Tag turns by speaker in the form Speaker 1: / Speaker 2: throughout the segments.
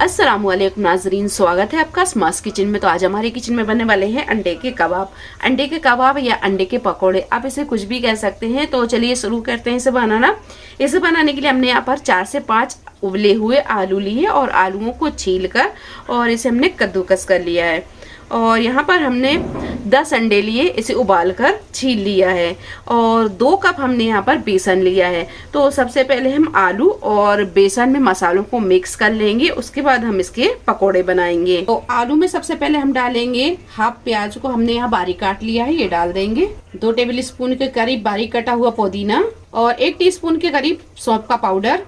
Speaker 1: अस्सलामुअलैकुम नाजरीन, स्वागत है आपका स्मास किचन में। तो आज हमारे किचन में बनने वाले हैं अंडे के कबाब। अंडे के कबाब या अंडे के पकोड़े, आप इसे कुछ भी कह सकते हैं। तो चलिए शुरू करते हैं इसे बनाना। इसे बनाने के लिए हमने यहाँ पर 4 से 5 उबले हुए आलू लिए और आलूओं को छील कर और इसे हमने कद्दूकस कर लिया है। और यहाँ पर हमने 10 अंडे लिए, इसे उबाल कर छील लिया है। और 2 कप हमने यहाँ पर बेसन लिया है। तो सबसे पहले हम आलू और बेसन में मसालों को मिक्स कर लेंगे, उसके बाद हम इसके पकोड़े बनाएंगे। तो आलू में सबसे पहले हम डालेंगे हाफ प्याज को हमने यहाँ बारीक काट लिया है, ये डाल देंगे। 2 टेबल स्पून के करीब बारीक कटा हुआ पुदीना और 1 टीस्पून के करीब सौंफ का पाउडर,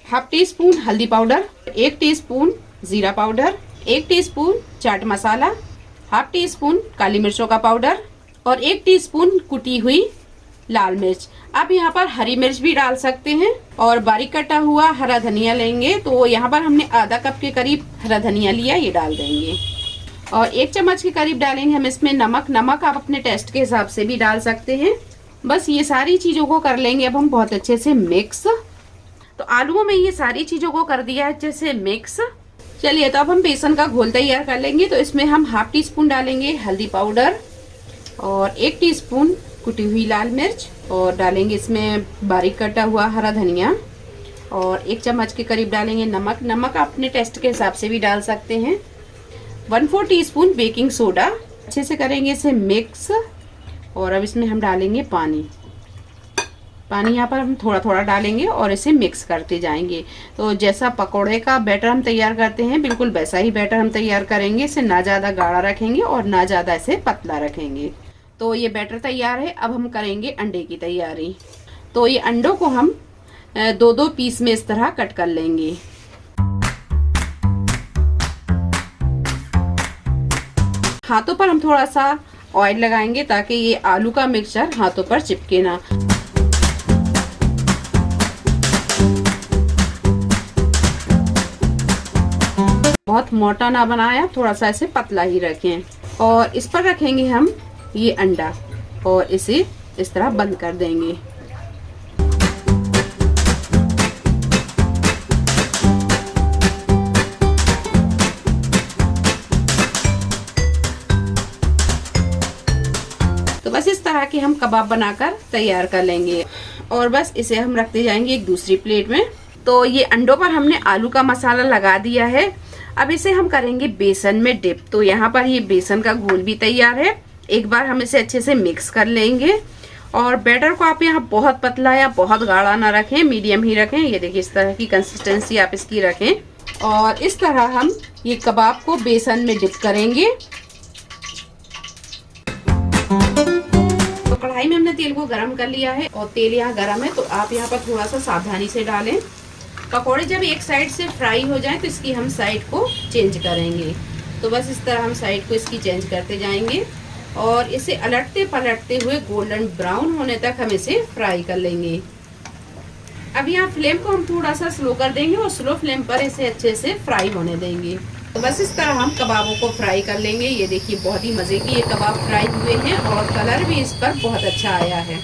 Speaker 1: हाफ टी स्पून हल्दी पाउडर, 1 टीस्पून जीरा powder, 1 teaspoon chaat masala, half tea spoon काली मिर्चों का पाउडर और 1 टीस्पून कुटी हुई लाल मिर्च। आप यहाँ पर हरी मिर्च भी डाल सकते हैं। और बारीक कटा हुआ हरा धनिया लेंगे, तो यहाँ पर हमने आधा कप के करीब हरा धनिया लिया, ये डाल देंगे। और 1 चम्मच के करीब डालेंगे हम इसमें नमक। नमक आप अपने टेस्ट के हिसाब से भी डाल सकते हैं। बस ये सारी चीजों को कर लेंगे अब हम बहुत अच्छे से मिक्स। तो आलूओं में ये सारी चीजों को कर दिया है अच्छे से मिक्स। चलिए, तो अब हम बेसन का घोल तैयार कर लेंगे। तो इसमें हम हाफ टी स्पून डालेंगे हल्दी पाउडर और 1 टीस्पून कुटी हुई लाल मिर्च और डालेंगे इसमें बारीक कटा हुआ हरा धनिया और 1 चम्मच के करीब डालेंगे नमक। नमक आप अपने टेस्ट के हिसाब से भी डाल सकते हैं। 1/4 टीस्पून बेकिंग सोडा। अच्छे से करेंगे इसे मिक्स। और अब इसमें हम डालेंगे पानी। पानी यहाँ पर हम थोड़ा थोड़ा डालेंगे और इसे मिक्स करते जाएंगे। तो जैसा पकोड़े का बैटर हम तैयार करते हैं, बिल्कुल वैसा ही बैटर हम तैयार करेंगे। इसे ना ज़्यादा गाढ़ा रखेंगे और ना ज़्यादा इसे पतला रखेंगे। तो ये बैटर तैयार है। अब हम करेंगे अंडे की तैयारी। तो ये अंडों को हम 2-2 पीस में इस तरह कट कर लेंगे। हाथों पर हम थोड़ा सा ऑयल लगाएंगे ताकि ये आलू का मिक्सचर हाथों पर चिपके ना। बहुत मोटा ना बनाया, थोड़ा सा इसे पतला ही रखें। और इस पर रखेंगे हम ये अंडा और इसे इस तरह बंद कर देंगे। तो बस इस तरह के हम कबाब बनाकर तैयार कर लेंगे और बस इसे हम रखते जाएंगे एक दूसरी प्लेट में। तो ये अंडों पर हमने आलू का मसाला लगा दिया है। अब इसे हम करेंगे बेसन में डिप। तो यहाँ पर ये बेसन का घोल भी तैयार है। एक बार हम इसे अच्छे से मिक्स कर लेंगे। और बैटर को आप यहाँ बहुत पतला या बहुत गाढ़ा ना रखें, मीडियम ही रखें। ये देखिए, इस तरह की कंसिस्टेंसी आप इसकी रखें। और इस तरह हम ये कबाब को बेसन में डिप करेंगे। तो कढ़ाई में हमने तेल को गरम कर लिया है और तेल यहाँ गरम है, तो आप यहाँ पर थोड़ा सा सावधानी से डालें। पकोड़े जब एक साइड से फ्राई हो जाए तो इसकी हम साइड को चेंज करेंगे। तो बस इस तरह हम साइड को इसकी चेंज करते जाएंगे और इसे अलटते पलटते हुए गोल्डन ब्राउन होने तक हम इसे फ्राई कर लेंगे। अब यहाँ फ्लेम को हम थोड़ा सा स्लो कर देंगे और स्लो फ्लेम पर इसे अच्छे से फ्राई होने देंगे। तो बस इस तरह हम कबाबों को फ्राई कर लेंगे। ये देखिए, बहुत ही मज़े की ये कबाब फ्राई हुए हैं और कलर भी इस पर बहुत अच्छा आया है।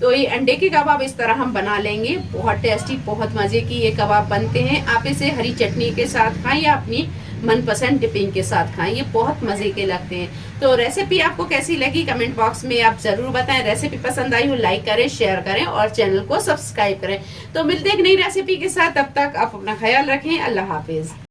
Speaker 1: तो ये अंडे के कबाब इस तरह हम बना लेंगे। बहुत टेस्टी, बहुत मजे की ये कबाब बनते हैं। आप इसे हरी चटनी के साथ खाएं या अपनी मनपसंद डिपिंग के साथ खाएं, ये बहुत मजे के लगते हैं। तो रेसिपी आपको कैसी लगी कमेंट बॉक्स में आप जरूर बताएं। रेसिपी पसंद आई हो लाइक करें, शेयर करें और चैनल को सब्सक्राइब करें। तो मिलते हैं एक नई रेसिपी के साथ, तब तक आप अपना ख्याल रखें। अल्लाह हाफिज।